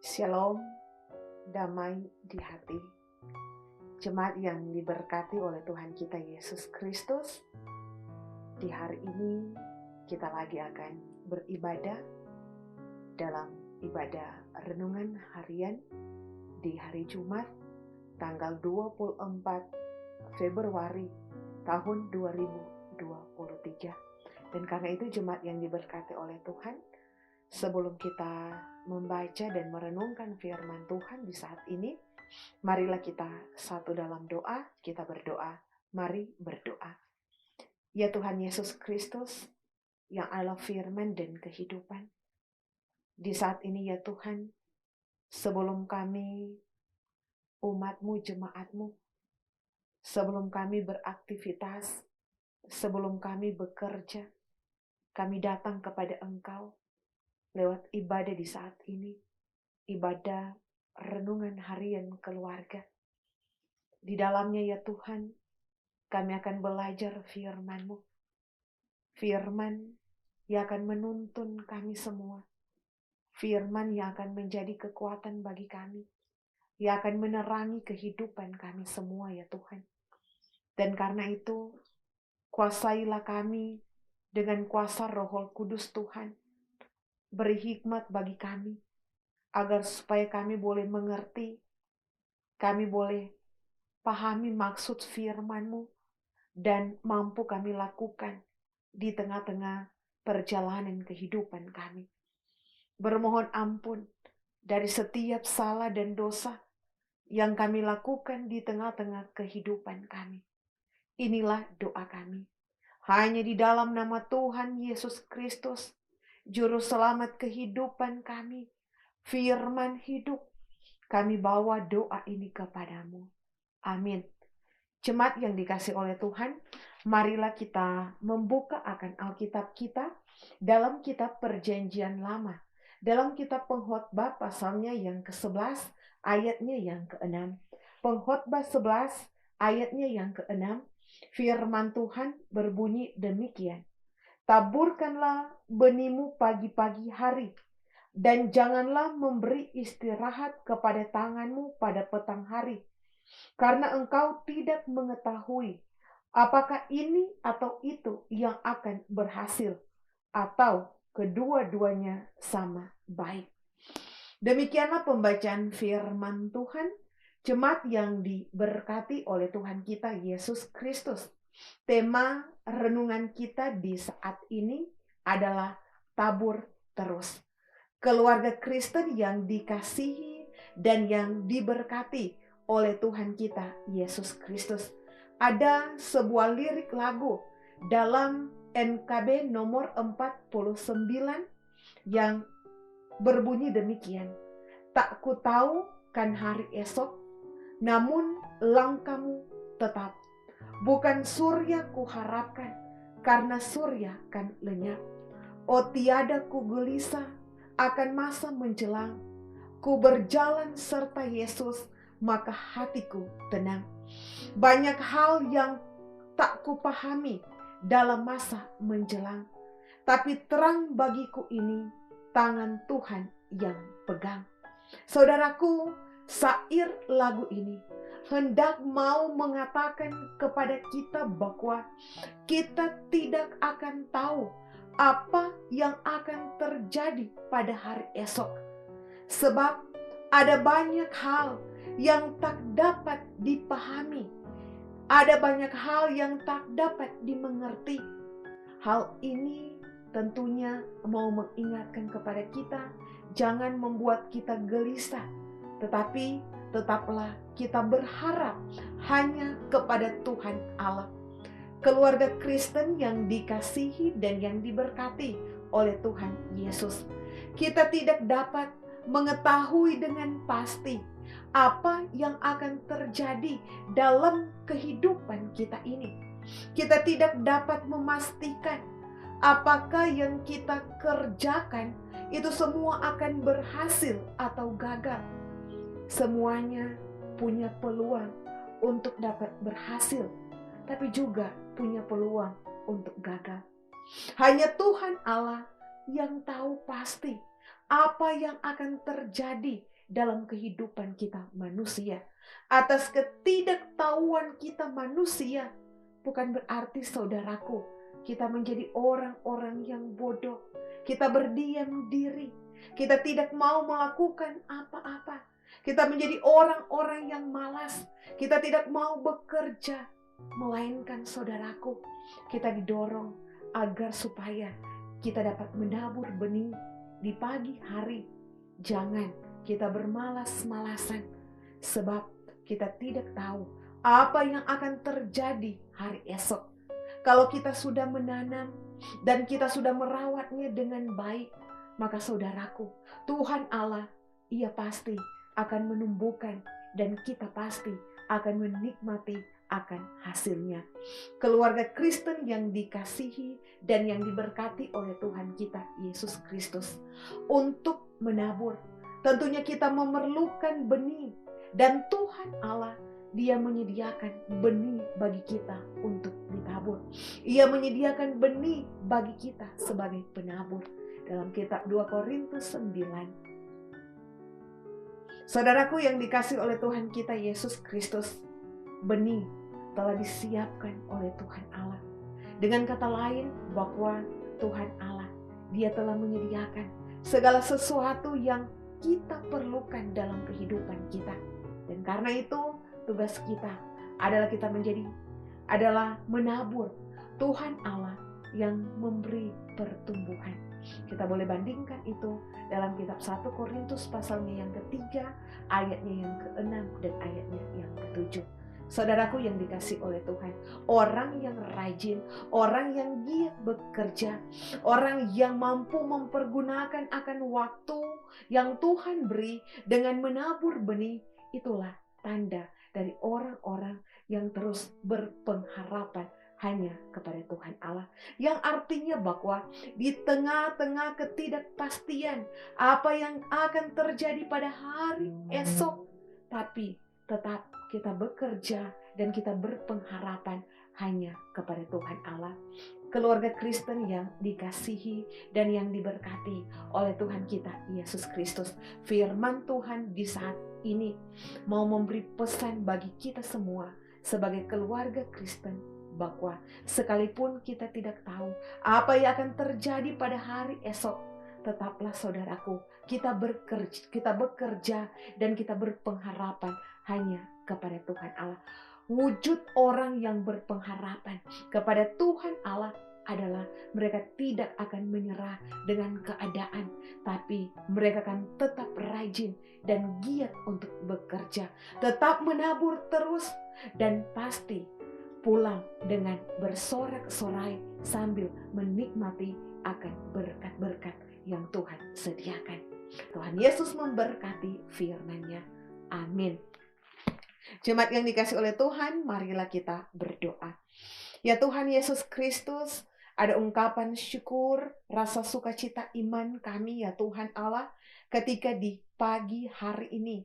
Shalom, damai di hati. Jemaat yang diberkati oleh Tuhan kita Yesus Kristus, di hari ini kita lagi akan beribadah dalam ibadah renungan harian di hari Jumat tanggal 24 Februari tahun 2023. Dan karena itu jemaat yang diberkati oleh Tuhan, sebelum kita membaca dan merenungkan firman Tuhan di saat ini, marilah kita satu dalam doa, kita berdoa. Mari berdoa. Ya Tuhan Yesus Kristus, yang adalah firman dan kehidupan. Di saat ini ya Tuhan, sebelum kami umat-Mu, jemaat-Mu, sebelum kami beraktivitas, sebelum kami bekerja, kami datang kepada Engkau lewat ibadah di saat ini, ibadah renungan harian keluarga. Di dalamnya ya Tuhan, kami akan belajar firman-Mu. Firman yang akan menuntun kami semua. Firman yang akan menjadi kekuatan bagi kami. Yang akan menerangi kehidupan kami semua ya Tuhan. Dan karena itu, kuasailah kami dengan kuasa Roh Kudus Tuhan. Beri hikmat bagi kami, agar supaya kami boleh mengerti, kami boleh pahami maksud firman-Mu, dan mampu kami lakukan di tengah-tengah perjalanan kehidupan kami. Bermohon ampun dari setiap salah dan dosa yang kami lakukan di tengah-tengah kehidupan kami. Inilah doa kami. Hanya di dalam nama Tuhan Yesus Kristus, Juru Selamat kehidupan kami, firman hidup, kami bawa doa ini kepadamu. Amin. Jemaat yang dikasih oleh Tuhan, marilah kita membuka akan Alkitab kita dalam kitab Perjanjian Lama. Dalam kitab Pengkhotbah pasalnya yang ke-11, ayatnya yang ke-6. Pengkhotbah 11, ayatnya yang ke-6, firman Tuhan berbunyi demikian. Taburkanlah benihmu pagi-pagi hari, dan janganlah memberi istirahat kepada tanganmu pada petang hari. Karena engkau tidak mengetahui apakah ini atau itu yang akan berhasil, atau kedua-duanya sama baik. Demikianlah pembacaan firman Tuhan, jemaat yang diberkati oleh Tuhan kita Yesus Kristus. Tema renungan kita di saat ini adalah tabur terus. Keluarga Kristen yang dikasihi dan yang diberkati oleh Tuhan kita Yesus Kristus. Ada sebuah lirik lagu dalam MKB nomor 49 yang berbunyi demikian. Tak ku tahu kan hari esok, namun langkahmu tetap. Bukan surya ku harapkan, karena surya kan lenyap. Oh tiada ku gelisah akan masa menjelang. Ku berjalan serta Yesus, maka hatiku tenang. Banyak hal yang tak ku pahami dalam masa menjelang, tapi terang bagiku ini tangan Tuhan yang pegang. Saudaraku, syair lagu ini hendak mau mengatakan kepada kita bahwa kita tidak akan tahu apa yang akan terjadi pada hari esok. Sebab ada banyak hal yang tak dapat dipahami. Ada banyak hal yang tak dapat dimengerti. Hal ini tentunya mau mengingatkan kepada kita, jangan membuat kita gelisah, tetapi tetaplah kita berharap hanya kepada Tuhan Allah. Keluarga Kristen yang dikasihi dan yang diberkati oleh Tuhan Yesus, kita tidak dapat mengetahui dengan pasti apa yang akan terjadi dalam kehidupan kita ini. Kita tidak dapat memastikan apakah yang kita kerjakan itu semua akan berhasil atau gagal. Semuanya punya peluang untuk dapat berhasil, tapi juga punya peluang untuk gagal. Hanya Tuhan Allah yang tahu pasti apa yang akan terjadi dalam kehidupan kita manusia. Atas ketidaktahuan kita manusia, bukan berarti saudaraku, kita menjadi orang-orang yang bodoh. Kita berdiam diri. Kita tidak mau melakukan apa-apa. Kita menjadi orang-orang yang malas. Kita tidak mau bekerja. Melainkan saudaraku, kita didorong agar supaya kita dapat menabur benih di pagi hari. Jangan kita bermalas-malasan, sebab kita tidak tahu apa yang akan terjadi hari esok. Kalau kita sudah menanam dan kita sudah merawatnya dengan baik, maka saudaraku, Tuhan Allah, Ia pasti akan menumbuhkan dan kita pasti akan menikmati akan hasilnya. Keluarga Kristen yang dikasihi dan yang diberkati oleh Tuhan kita Yesus Kristus, untuk menabur tentunya kita memerlukan benih, dan Tuhan Allah, Dia menyediakan benih bagi kita untuk ditabur. Ia menyediakan benih bagi kita sebagai penabur. Dalam kitab 2 Korintus 9. Saudaraku yang dikasih oleh Tuhan kita Yesus Kristus, benih telah disiapkan oleh Tuhan Allah. Dengan kata lain, bahwa Tuhan Allah, Dia telah menyediakan segala sesuatu yang kita perlukan dalam kehidupan kita. Dan karena itu, tugas kita adalah menabur. Tuhan Allah yang memberi pertumbuhan. Kita boleh bandingkan itu dalam kitab 1 Korintus pasalnya yang ketiga, ayatnya yang ke-6 dan ayatnya yang ke-7. Saudaraku yang dikasih oleh Tuhan, orang yang rajin, orang yang giat bekerja, orang yang mampu mempergunakan akan waktu yang Tuhan beri dengan menabur benih, itulah tanda dari orang-orang yang terus berpengharapan hanya kepada Tuhan Allah. Yang artinya bahwa di tengah-tengah ketidakpastian apa yang akan terjadi pada hari esok, tapi tetap kita bekerja dan kita berpengharapan hanya kepada Tuhan Allah. Keluarga Kristen yang dikasihi dan yang diberkati oleh Tuhan kita Yesus Kristus, firman Tuhan di saat ini mau memberi pesan bagi kita semua sebagai keluarga Kristen, bahwa sekalipun kita tidak tahu apa yang akan terjadi pada hari esok, tetaplah saudaraku, kita bekerja dan kita berpengharapan hanya kepada Tuhan Allah. Wujud orang yang berpengharapan kepada Tuhan Allah adalah mereka tidak akan menyerah dengan keadaan, tapi mereka akan tetap rajin dan giat untuk bekerja, tetap menabur terus, dan pasti pulang dengan bersorak-sorai sambil menikmati akan berkat-berkat yang Tuhan sediakan. Tuhan Yesus memberkati firman-Nya. Amin. Jemaat yang dikasih oleh Tuhan, marilah kita berdoa. Ya Tuhan Yesus Kristus, ada ungkapan syukur, rasa sukacita iman kami ya Tuhan Allah, ketika di pagi hari ini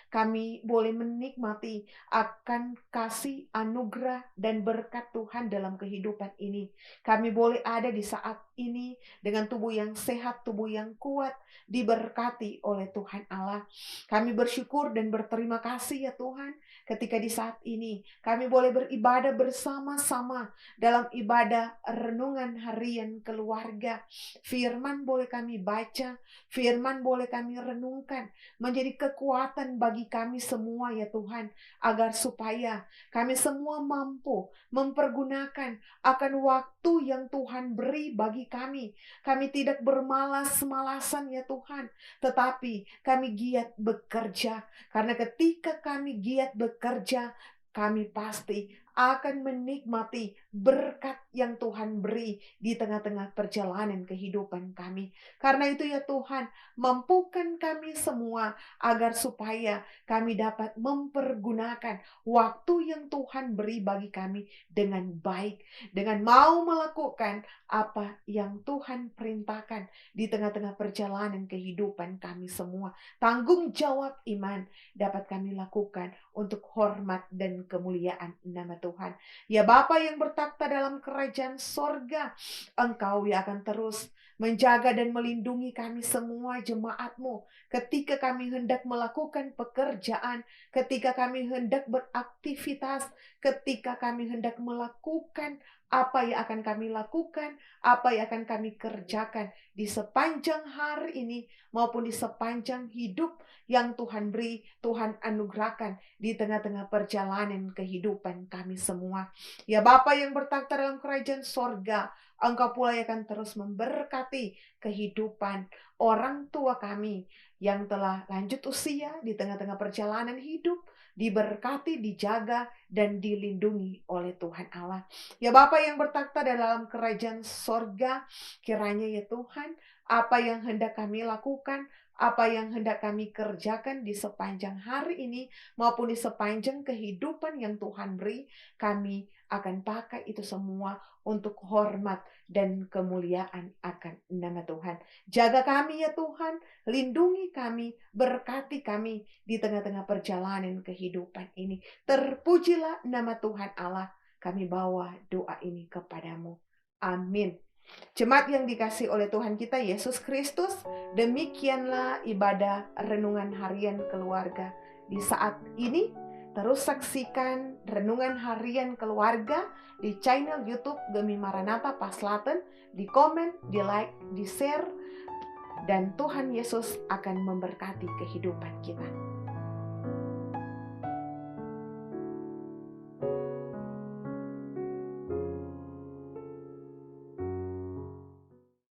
kami boleh menikmati akan kasih anugerah dan berkat Tuhan dalam kehidupan ini. Kami boleh ada di saat ini dengan tubuh yang sehat, tubuh yang kuat, diberkati oleh Tuhan Allah. Kami bersyukur dan berterima kasih ya Tuhan, ketika di saat ini kami boleh beribadah bersama-sama dalam ibadah renungan harian keluarga. Firman boleh kami baca, firman boleh kami renungkan, menjadi kekuatan bagi kami semua ya Tuhan, agar supaya kami semua mampu mempergunakan akan waktu yang Tuhan beri bagi kami. Kami tidak bermalas-malasan ya Tuhan, tetapi kami giat bekerja, karena ketika kami giat bekerja, kami pasti akan menikmati berkat yang Tuhan beri di tengah-tengah perjalanan kehidupan kami. Karena itu ya Tuhan, mampukan kami semua agar supaya kami dapat mempergunakan waktu yang Tuhan beri bagi kami dengan baik, dengan mau melakukan apa yang Tuhan perintahkan di tengah-tengah perjalanan kehidupan kami semua. Tanggung jawab iman dapat kami lakukan untuk hormat dan kemuliaan nama Tuhan. Ya Bapa yang bertakhta dalam kerajaan sorga, Engkau yang akan terus menjaga dan melindungi kami semua jemaat-Mu ketika kami hendak melakukan pekerjaan, ketika kami hendak beraktivitas, ketika kami hendak melakukan apa yang akan kami lakukan, apa yang akan kami kerjakan di sepanjang hari ini maupun di sepanjang hidup yang Tuhan beri, Tuhan anugerahkan di tengah-tengah perjalanan kehidupan kami semua. Ya Bapa yang bertakhta dalam kerajaan sorga, Engkau pula yang akan terus memberkati kehidupan orang tua kami yang telah lanjut usia di tengah-tengah perjalanan hidup, diberkati, dijaga, dan dilindungi oleh Tuhan Allah. Ya Bapa yang bertakhta dalam kerajaan sorga, kiranya ya Tuhan, apa yang hendak kami lakukan, apa yang hendak kami kerjakan di sepanjang hari ini, maupun di sepanjang kehidupan yang Tuhan beri, kami akan pakai itu semua untuk hormat dan kemuliaan akan nama Tuhan. Jaga kami ya Tuhan, lindungi kami, berkati kami di tengah-tengah perjalanan kehidupan ini. Terpujilah nama Tuhan Allah. Kami bawa doa ini kepadamu. Amin. Jemaat yang dikasih oleh Tuhan kita Yesus Kristus, demikianlah ibadah renungan harian keluarga di saat ini. Terus saksikan renungan harian keluarga di channel YouTube Gemi Maranatha Paslaten, di komen, di like, di share, dan Tuhan Yesus akan memberkati kehidupan kita.